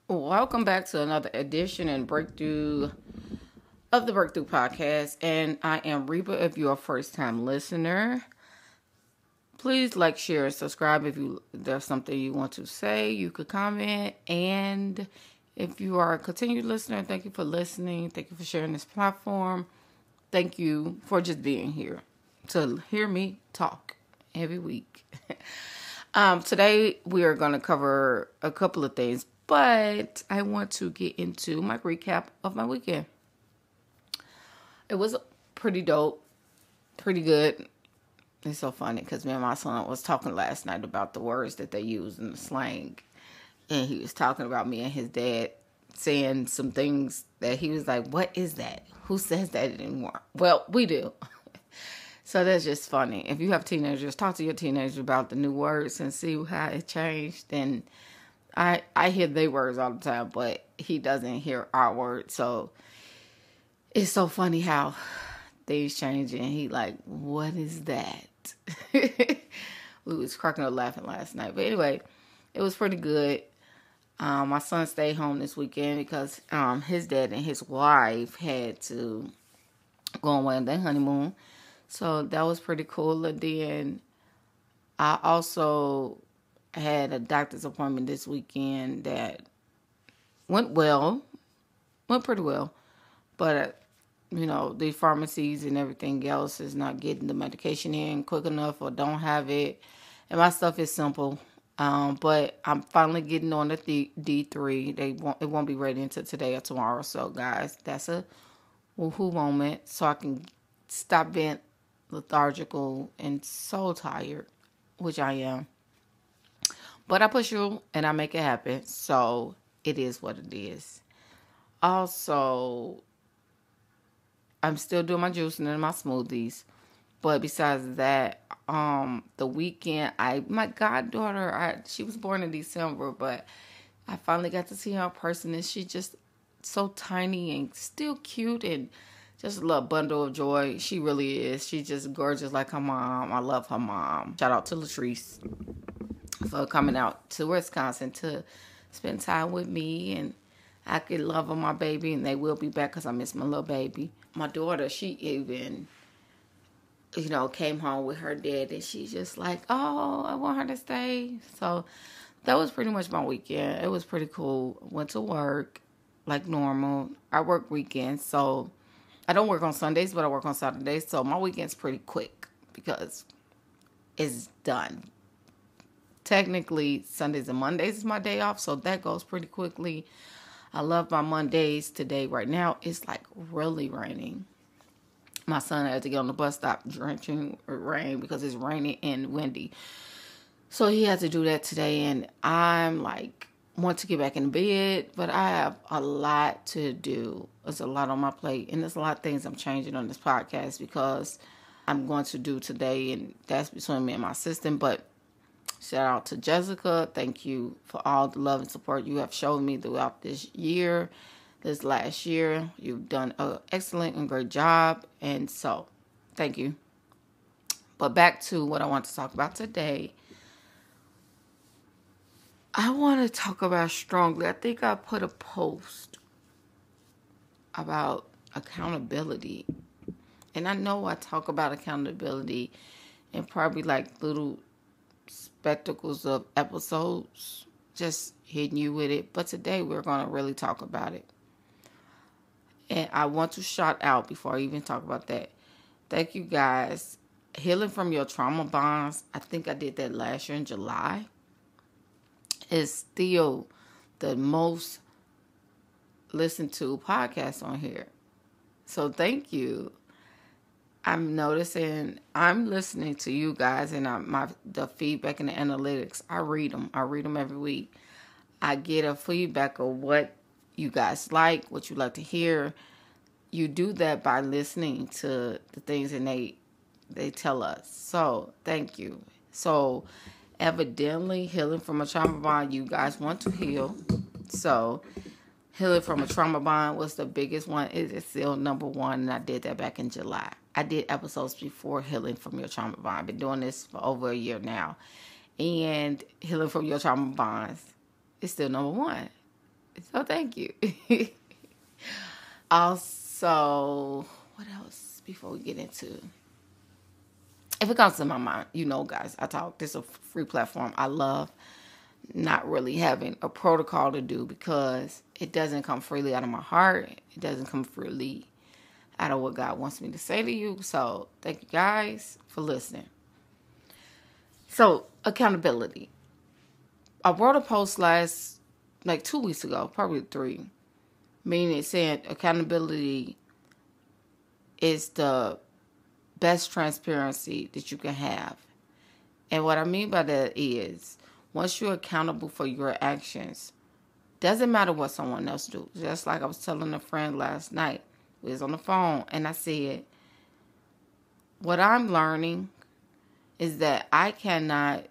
Welcome back to another edition and breakthrough of the Breakthrough Podcast. And I am Reba. If you're a first time listener, please like, share, and subscribe. If there's something you want to say, you could comment. And if you are a continued listener, thank you for listening. Thank you for sharing this platform. Thank you for just being here to hear me talk every week. Today we are going to cover a couple of things, but I want to get into my recap of my weekend. It was pretty dope, pretty good. It's so funny because me and my son was talking last night about the words that they use in the slang. And he was talking about me and his dad saying some things that he was like, what is that? Who says that anymore? Well, we do. So that's just funny. If you have teenagers, talk to your teenagers about the new words and see how it changed. And I hear their words all the time, but he doesn't hear our words. So it's so funny how things change. And he like, what is that? We was cracking up laughing last night. But anyway, it was pretty good. My son stayed home this weekend because his dad and his wife had to go away on their honeymoon. So that was pretty cool. And then I also had a doctor's appointment this weekend that went pretty well. But, the pharmacies and everything else is not getting the medication in quick enough or don't have it. And my stuff is simple. But I'm finally getting on the D3. It won't be ready until today or tomorrow. So, guys, that's a woohoo moment. So I can stop being lethargical and so tired, which I am. But I push through and I make it happen. So it is what it is. Also, I'm still doing my juicing and my smoothies. But besides that, the weekend, my goddaughter, she was born in December, but I finally got to see her in person, and she's just so tiny and still cute and just a little bundle of joy. She really is. She's just gorgeous like her mom. I love her mom. Shout out to Latrice for coming out to Wisconsin to spend time with me, and I could love on my baby, and they will be back because I miss my little baby. My daughter, she even, came home with her dad, and she's just like, oh, I want her to stay. So that was pretty much my weekend. It was pretty cool. Went to work like normal. I work weekends, so I don't work on Sundays, but I work on Saturdays. So my weekend's pretty quick because it's done. Technically, Sundays and Mondays is my day off, so that goes pretty quickly. I love my Mondays. Today, right now, it's like really raining. My son had to get on the bus stop drenching rain because it's raining and windy. So he had to do that today, and I'm like, want to get back in bed, but I have a lot to do. There's a lot on my plate, and there's a lot of things I'm changing on this podcast because I'm going to do today, and that's between me and my assistant. But shout out to Jessica. Thank you for all the love and support you have shown me throughout this last year. You've done an excellent and great job, and so thank you. But back to what I want to talk about today. I want to talk about strongly. I think I put a post about accountability. And I know I talk about accountability in probably like little spectacles of episodes, just hitting you with it. But today we're going to really talk about it. And I want to shout out before I even talk about that. Thank you guys. Healing from Your Trauma Bonds. I think I did that last year in July. Is still the most listened to podcast on here. So thank you. I'm noticing, I'm listening to you guys and the feedback and the analytics. I read them every week. I get a feedback of what you guys like, what you like to hear. You do that by listening to the things and they tell us. So thank you. So evidently, healing from a trauma bond, you guys want to heal. So, healing from a trauma bond was the biggest one. It is still number one, and I did that back in July. I did episodes before Healing from Your Trauma Bond. I've been doing this for over a year now. And Healing from Your Trauma Bonds is still number one. So thank you. Also, what else before we get into? If it comes to my mind, you know, guys, I talk. This is a free platform. I love not really having a protocol to do because it doesn't come freely out of my heart. It doesn't come freely out of what God wants me to say to you. So thank you guys for listening. So accountability. I wrote a post like 2 weeks ago, probably 3, meaning saying accountability is the best transparency that you can have. And what I mean by that is once you're accountable for your actions, doesn't matter what someone else do. Just like I was telling a friend last night, we was on the phone, and I said, what I'm learning is that I cannot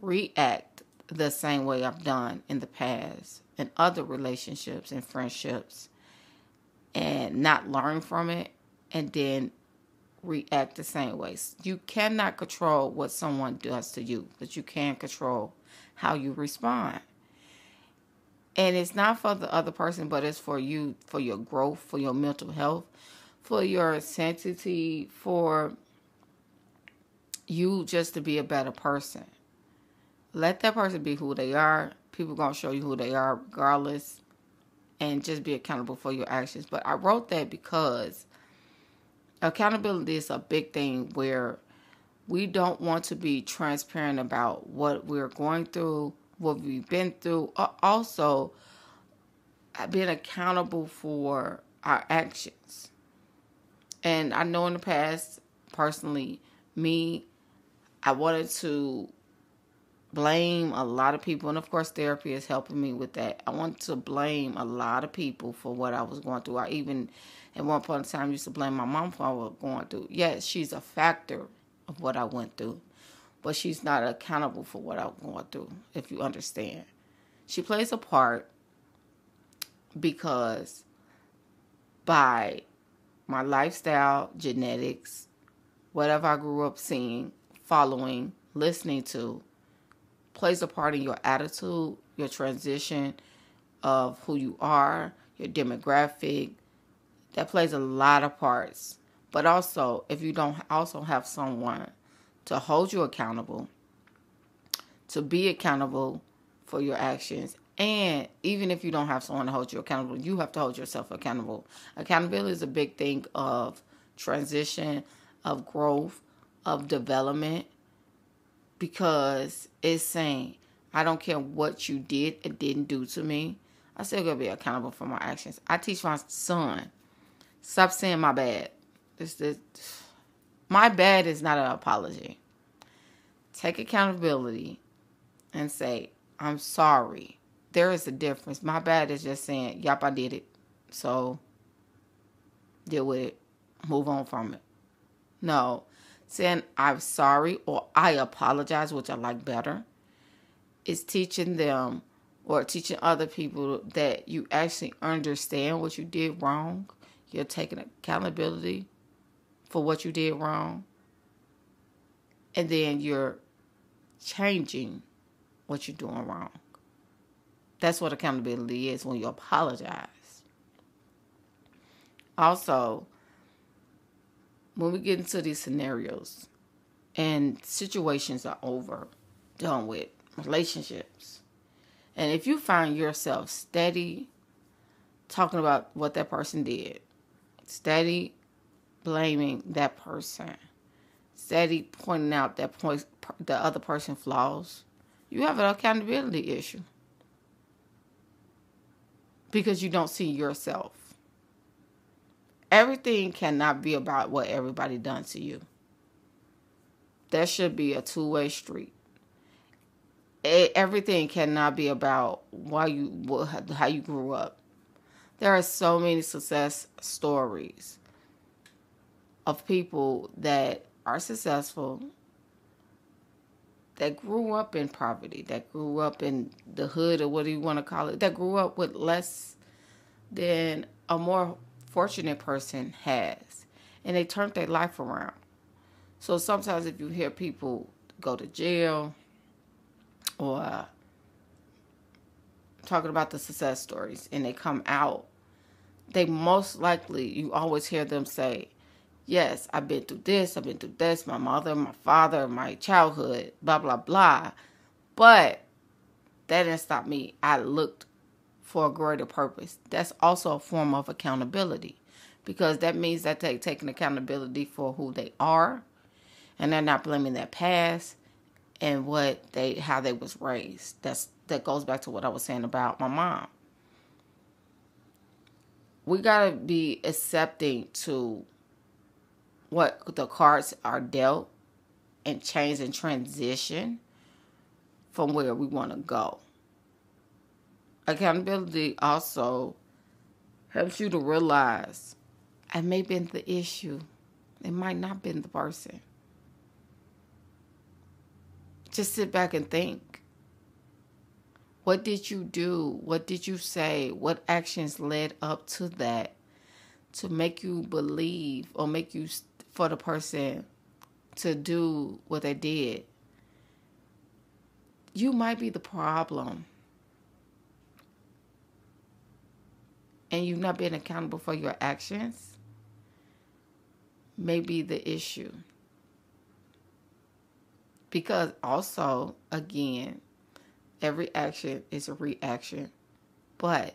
react the same way I've done in the past in other relationships and friendships and not learn from it and then react the same ways. You cannot control what someone does to you, but you can control how you respond. And it's not for the other person, but it's for you, for your growth, for your mental health, for your sanity, for you just to be a better person. Let that person be who they are. People going to show you who they are regardless. And just be accountable for your actions. But I wrote that because accountability is a big thing where we don't want to be transparent about what we're going through, what we've been through. Also, being accountable for our actions. And I know in the past, personally, I wanted to blame a lot of people. And of course, therapy is helping me with that. I wanted to blame a lot of people for what I was going through. I even, at one point in time, used to blame my mom for what I was going through. Yes, she's a factor of what I went through. But she's not accountable for what I'm going through, if you understand. She plays a part because by my lifestyle, genetics, whatever I grew up seeing, following, listening to, plays a part in your attitude, your transition of who you are, your demographic. That plays a lot of parts. But also, if you don't also have someone to hold you accountable, to be accountable for your actions, and even if you don't have someone to hold you accountable, you have to hold yourself accountable. Accountability is a big thing of transition, of growth, of development, because it's saying, I don't care what you did and didn't do to me, I still gotta be accountable for my actions. I teach my son, stop saying my bad. My bad is not an apology. Take accountability and say, I'm sorry. There is a difference. My bad is just saying, yep, I did it. So, deal with it. Move on from it. No. Saying, I'm sorry or I apologize, which I like better, is teaching them or teaching other people that you actually understand what you did wrong. You're taking accountability for what you did wrong. And then you're changing what you're doing wrong. That's what accountability is, when you apologize. Also, when we get into these scenarios and situations are over, done with, relationships, and if you find yourself steady talking about what that person did, steady blaming that person, steady pointing out the other person's flaws, you have an accountability issue. Because you don't see yourself. Everything cannot be about what everybody done to you. There should be a two-way street. Everything cannot be about how you grew up. There are so many success stories of people that are successful, that grew up in poverty, that grew up in the hood, or what do you want to call it, that grew up with less than a more fortunate person has. And they turned their life around. So sometimes if you hear people go to jail or talking about the success stories and they come out, they most likely, you always hear them say, yes, I've been through this, my mother, my father, my childhood, blah, blah, blah. But that didn't stop me. I looked for a greater purpose. That's also a form of accountability, because that means that they're taking accountability for who they are, and they're not blaming their past and how they was raised. That goes back to what I was saying about my mom. We gotta be accepting to what the cards are dealt and change and transition from where we want to go. Accountability also helps you to realize I may have been the issue. It might not have been the person. Just sit back and think. What did you do? What did you say? What actions led up to that to make you believe or make you for the person to do what they did? You might be the problem. And you've not been accountable for your actions may be the issue. Because also, again, every action is a reaction. But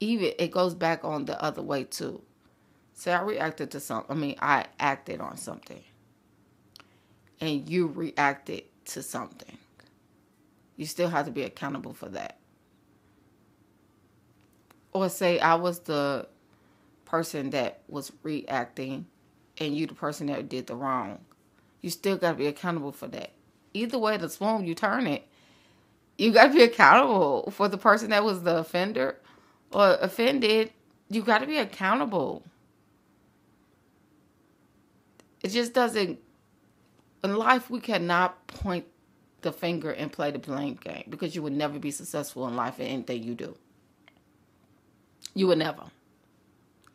even it goes back on the other way too. Say I acted on something. And you reacted to something. You still have to be accountable for that. Or say I was the person that was reacting and you the person that did the wrong. You still got to be accountable for that. Either way the spoon you turn it, you got to be accountable for the person that was the offender or offended. You got to be accountable. It just doesn't... In life, we cannot point the finger and play the blame game, because you would never be successful in life in anything you do. You would never.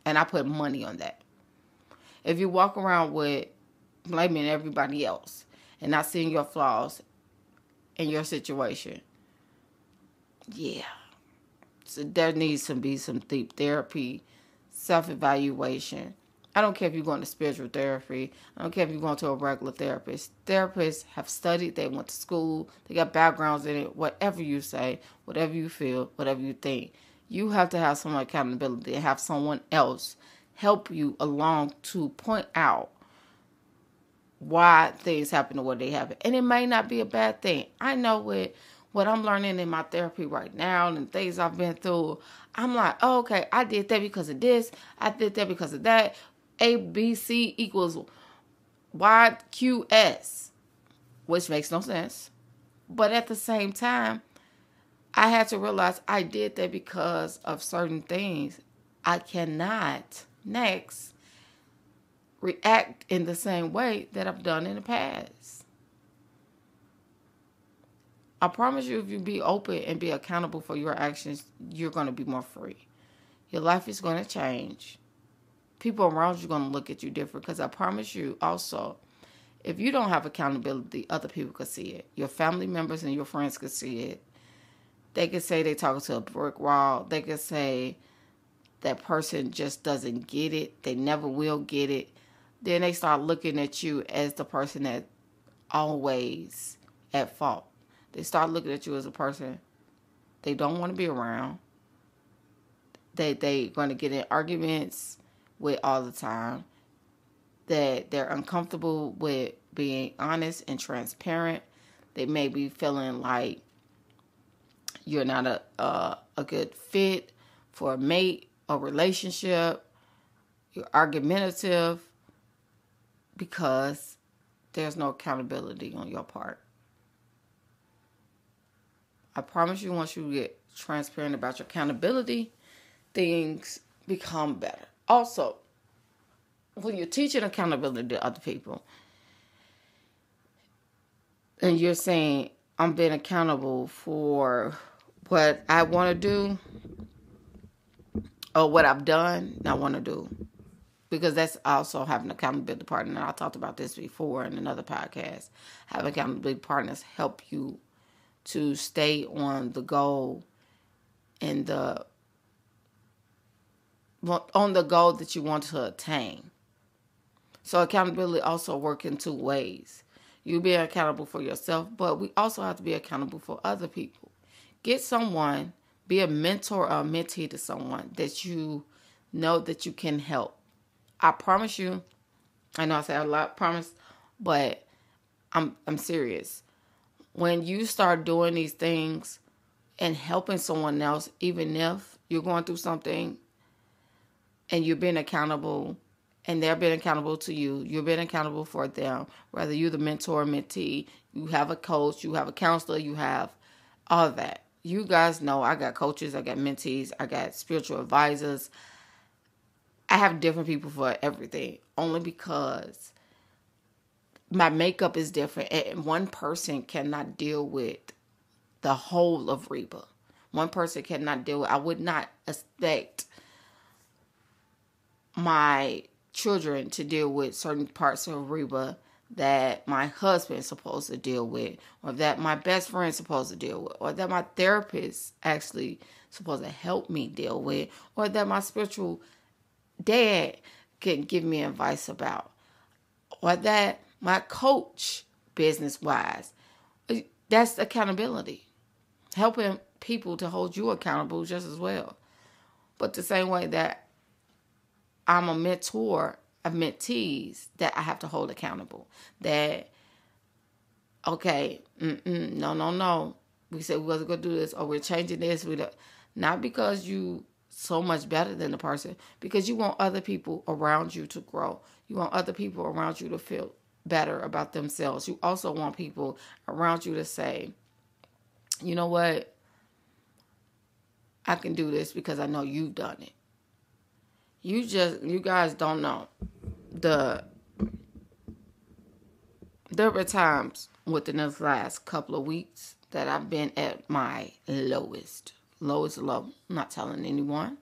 And I put money on that. If you walk around with blaming everybody else and not seeing your flaws in your situation, yeah. So there needs to be some deep therapy, self-evaluation. I don't care if you're going to spiritual therapy. I don't care if you're going to a regular therapist. Therapists have studied. They went to school. They got backgrounds in it. Whatever you say, whatever you feel, whatever you think, you have to have some accountability and have someone else help you along to point out why things happen the way they happen. And it may not be a bad thing. I know with what I'm learning in my therapy right now and things I've been through, I'm like, oh, okay, I did that because of this. I did that because of that. ABC equals YQS, which makes no sense. But at the same time, I had to realize I did that because of certain things. I cannot next react in the same way that I've done in the past. I promise you, if you be open and be accountable for your actions, you're going to be more free. Your life is going to change. People around you are going to look at you different, because I promise you also, if you don't have accountability, other people could see it. Your family members and your friends could see it. They could say they're talking to a brick wall. They could say that person just doesn't get it. They never will get it. Then they start looking at you as the person that always at fault. They start looking at you as a person they don't want to be around. They're going to get in arguments with all the time. That they're uncomfortable with being honest and transparent. They may be feeling like you're not a good fit for a mate, a relationship. You're argumentative because there's no accountability on your part. I promise you, once you get transparent about your accountability, things become better. Also, when you're teaching accountability to other people, and you're saying, I'm being accountable for what I want to do, or what I've done and I want to do. Because that's also having an accountability partner. And I talked about this before in another podcast. Having accountability partners help you to stay on the goal and on the goal that you want to attain. So accountability also works in two ways. You be accountable for yourself, but we also have to be accountable for other people. Get someone, be a mentor or a mentee to someone that you know that you can help. I promise you, I know I say a lot, promise, but I'm serious. When you start doing these things and helping someone else, even if you're going through something and you're being accountable and they're being accountable to you, you're being accountable for them, whether you're the mentor or mentee, you have a coach, you have a counselor, you have all that. You guys know I got coaches, I got mentees, I got spiritual advisors. I have different people for everything, only because my makeup is different, and one person cannot deal with the whole of Reba. One person cannot deal with, I would not expect my children to deal with certain parts of Reba that my husband is supposed to deal with, or that my best friend is supposed to deal with, or that my therapist actually supposed to help me deal with, or that my spiritual dad can give me advice about, or that my coach, business-wise. That's accountability. Helping people to hold you accountable just as well. But the same way that I'm a mentor of mentees that I have to hold accountable. That, okay, no. We said we wasn't going to do this, or we're changing this. Not because you so much better than the person, because you want other people around you to grow. You want other people around you to feel better about themselves. You also want people around you to say, you know what? I can do this because I know you've done it. You guys don't know. There were times within the last couple of weeks that I've been at my lowest low. I'm not telling anyone.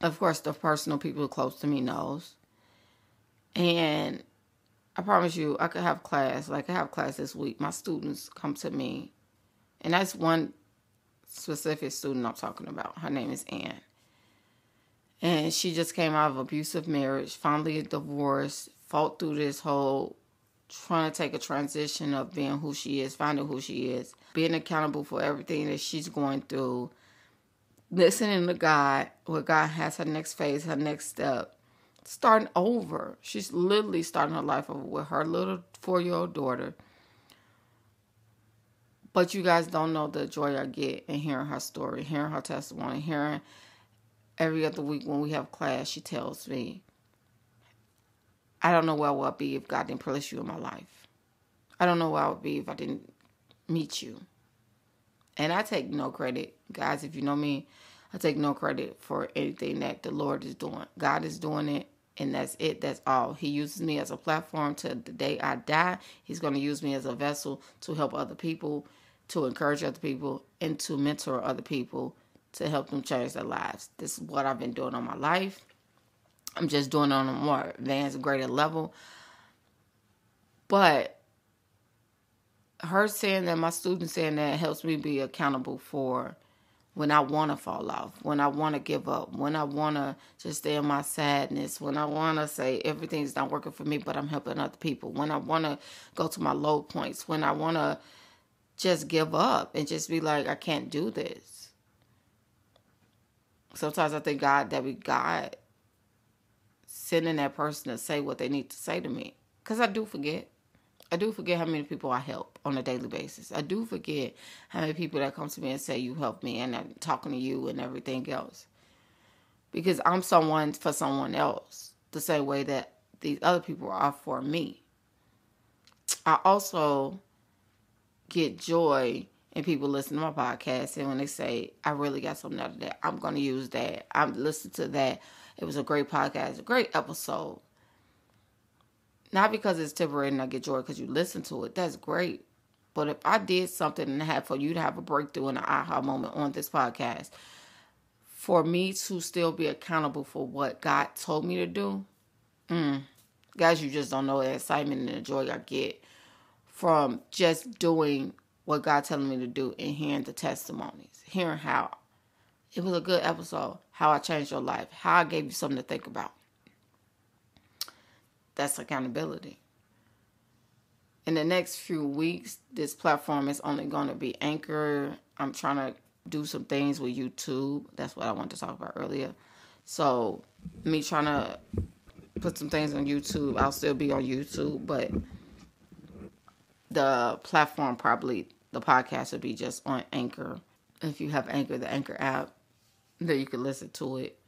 Of course, the personal people close to me knows. And I promise you, I could have class. Like, I have class this week. My students come to me. And that's one specific student I'm talking about. Her name is Ann. And she just came out of an abusive marriage, finally divorced, fought through this whole trying to take a transition of being who she is, finding who she is, being accountable for everything that she's going through, listening to God, where God has her next phase, her next step, starting over. She's literally starting her life over with her little 4-year-old daughter. But you guys don't know the joy I get in hearing her story, hearing her testimony, hearing every other week when we have class, she tells me, I don't know where I would be if God didn't place you in my life. I don't know where I would be if I didn't meet you. And I take no credit. Guys, if you know me, I take no credit for anything that the Lord is doing. God is doing it, and that's it. That's all. He uses me as a platform to the day I die. He's going to use me as a vessel to help other people, to encourage other people, and to mentor other people to help them change their lives. This is what I've been doing all my life. I'm just doing it on a more advanced, greater level. But her saying that, my student saying that, helps me be accountable for when I want to fall off, when I want to give up, when I want to just stay in my sadness, when I want to say everything's not working for me, but I'm helping other people, when I want to go to my low points, when I want to just give up and just be like, I can't do this. Sometimes I think God sending that person to say what they need to say to me. Because I do forget. I do forget how many people I help on a daily basis. I do forget how many people that come to me and say, you helped me, and I'm talking to you and everything else. Because I'm someone for someone else, the same way that these other people are for me. I also get joy and people listen to my podcast, and when they say, I really got something out of that, I'm going to use that. I'm listening to that. It was a great podcast, a great episode. Not because it's temporary and I get joy because you listen to it. That's great. But if I did something and had for you to have a breakthrough and an aha moment on this podcast, for me to still be accountable for what God told me to do, guys, you just don't know the excitement and the joy I get from just doing what God telling me to do and hearing the testimonies, hearing how It was a good episode. How I changed your life. How I gave you something to think about. That's accountability. In the next few weeks, this platform is only going to be Anchor. I'm trying to do some things with YouTube. That's what I wanted to talk about earlier. So, me trying to put some things on YouTube. I'll still be on YouTube, but the platform probably, the podcast will be just on Anchor. If you have Anchor, the Anchor app, then you can listen to it.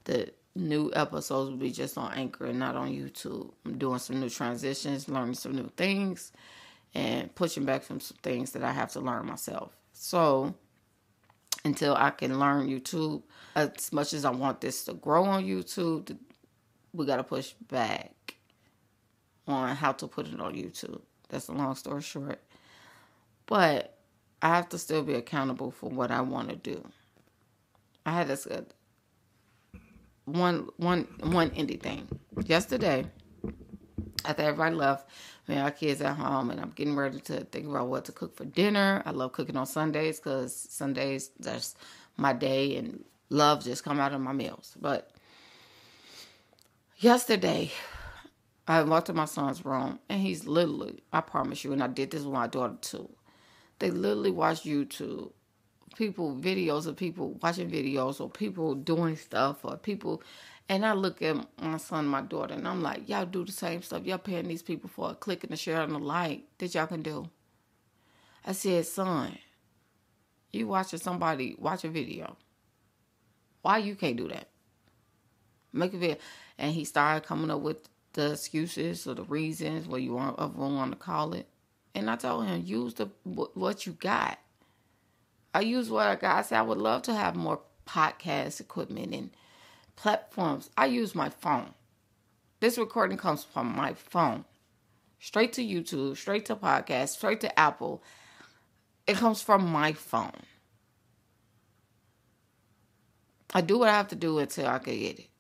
The new episodes will be just on Anchor and not on YouTube. I'm doing some new transitions, learning some new things, and pushing back from some things that I have to learn myself. So, until I can learn YouTube, as much as I want this to grow on YouTube, we got to push back on how to put it on YouTube. That's a long story short. But I have to still be accountable for what I want to do. I had this one indie thing. Yesterday, after everybody left, our kids at home, and I'm getting ready to think about what to cook for dinner. I love cooking on Sundays because Sundays, that's my day, and love just come out of my meals. But yesterday, I walked to my son's room, and he's literally, I promise you, and I did this with my daughter too, they literally watch YouTube. Videos of people watching videos, or people doing stuff, or people, and I look at my son and my daughter, and I'm like, y'all do the same stuff. Y'all paying these people for a click and a share and a like that y'all can do. I said, son, you watching somebody watch a video. Why you can't do that? Make a video. And he started coming up with the excuses or the reasons, what you want to call it. And I told him, use what you got. I use what I got. I said I would love to have more podcast equipment and platforms. I use my phone. This recording comes from my phone. Straight to YouTube, straight to podcast, straight to Apple. It comes from my phone. I do what I have to do until I can get it.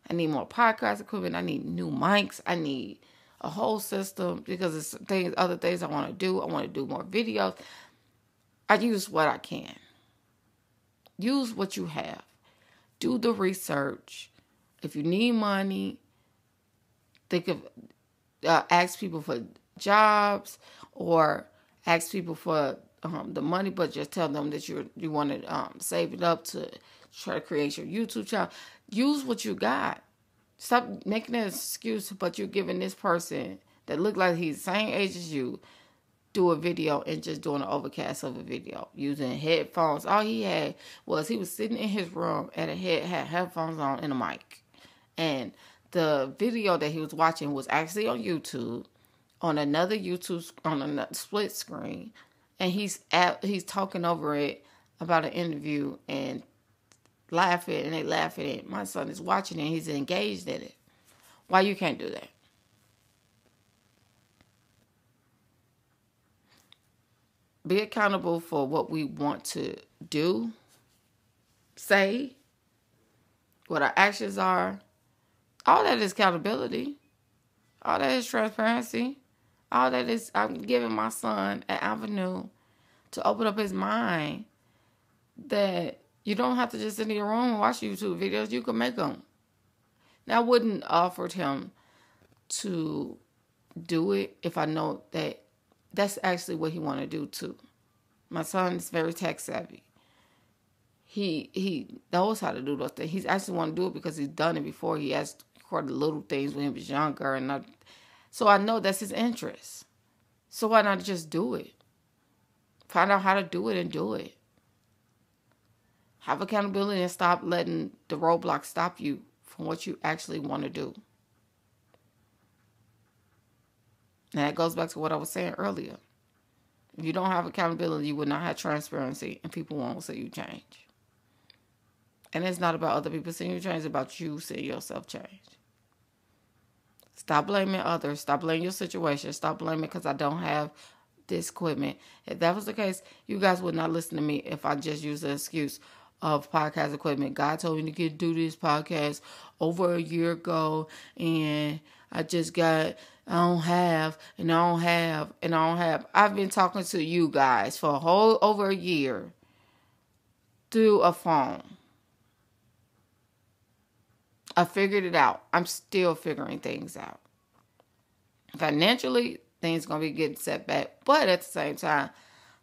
I need more podcast equipment. I need new mics. I need a whole system because it's other things I want to do. I want to do more videos. I use what I can. Use what you have. Do the research. If you need money, think of ask people for jobs, or ask people for the money, but just tell them that you want to save it up to try to create your YouTube channel. Use what you got. Stop making an excuse, but you're giving this person that look like he's the same age as you do a video and just doing an overcast of a video using headphones. All he had was he was sitting in his room and had headphones on and a mic. And the video that he was watching was actually on YouTube, on another YouTube, on a split screen. And he's talking over it about an interview and laughing, and they laugh at it. My son is watching it, and he's engaged in it. Why you can't do that? Be accountable for what we want to do, say, what our actions are. All that is accountability. All that is transparency. All that is, I'm giving my son an avenue to open up his mind that you don't have to just sit in your room and watch YouTube videos. You can make them. Now, I wouldn't offer him to do it if I know that that's actually what he want to do too. My son is very tech savvy. He knows how to do those things. He's actually want to do it because he's done it before. He has recorded little things when he was younger, so I know that's his interest. So why not just do it? Find out how to do it and do it. Have accountability and stop letting the roadblocks stop you from what you actually want to do. And that goes back to what I was saying earlier. If you don't have accountability, you will not have transparency, and people won't see you change. And it's not about other people seeing you change, it's about you seeing yourself change. Stop blaming others. Stop blaming your situation. Stop blaming because I don't have this equipment. If that was the case, you guys would not listen to me if I just used the excuse of podcast equipment. God told me to do this podcast over a year ago, and I don't have. I've been talking to you guys for over a year. through a phone. I figured it out. I'm still figuring things out. Financially, things going to be getting set back. But at the same time,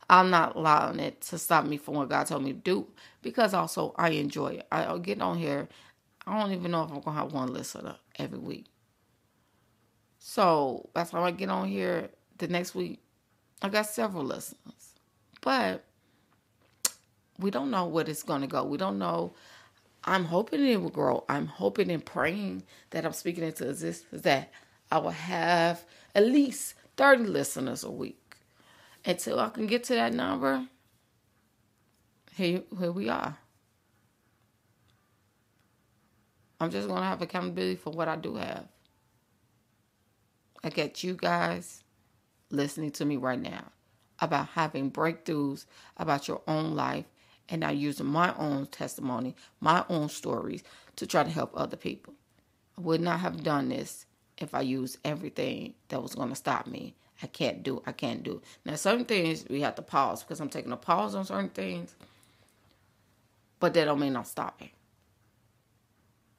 I'm not allowing it to stop me from what God told me to do. Because also, I enjoy it. I'll get on here. I don't even know if I'm going to have one listener every week. So, by the time I get on here the next week, I got several listeners. But we don't know where it's going to go. We don't know. I'm hoping it will grow. I'm hoping and praying that I'm speaking into existence that I will have at least 30 listeners a week. Until I can get to that number, here we are. I'm just going to have accountability for what I do have. I get you guys listening to me right now about having breakthroughs about your own life and now using my own testimony, my own stories to try to help other people. I would not have done this if I used everything that was going to stop me. I can't do. Now, certain things we have to pause because I'm taking a pause on certain things, but that don't mean I'm stopping.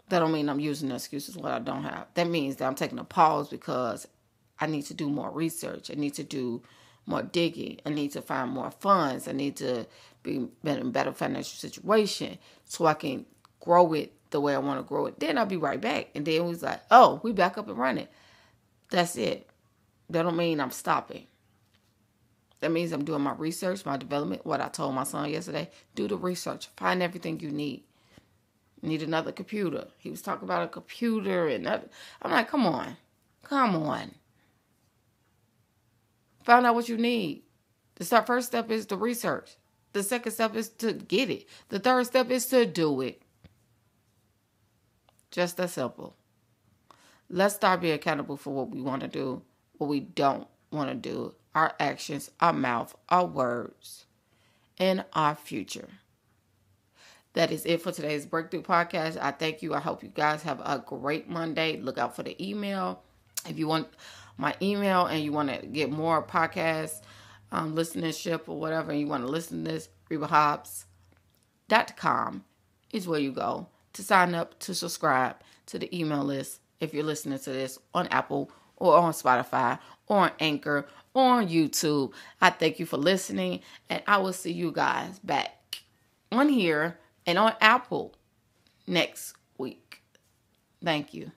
That don't mean I'm using excuses what I don't have. That means that I'm taking a pause because I need to do more research. I need to do more digging. I need to find more funds. I need to be in a better financial situation so I can grow it the way I want to grow it. Then I'll be right back. And then we was like, oh, we back up and running. That's it. That don't mean I'm stopping. That means I'm doing my research, my development. What I told my son yesterday, do the research. Find everything you need. Need another computer. He was talking about a computer and that. I'm like, come on. Find out what you need. The first step is the research. The second step is to get it. The third step is to do it. Just that simple. Let's start being accountable for what we want to do, what we don't want to do, our actions, our mouth, our words, and our future. That is it for today's Breakthrough Podcast. I thank you. I hope you guys have a great Monday. Look out for the email. If you want my email and you want to get more podcast listenership or whatever, and you want to listen to this, RebaHobbs.com is where you go to sign up, to subscribe to the email list if you're listening to this on Apple or on Spotify or on Anchor or on YouTube. I thank you for listening, and I will see you guys back on here and on Apple next week. Thank you.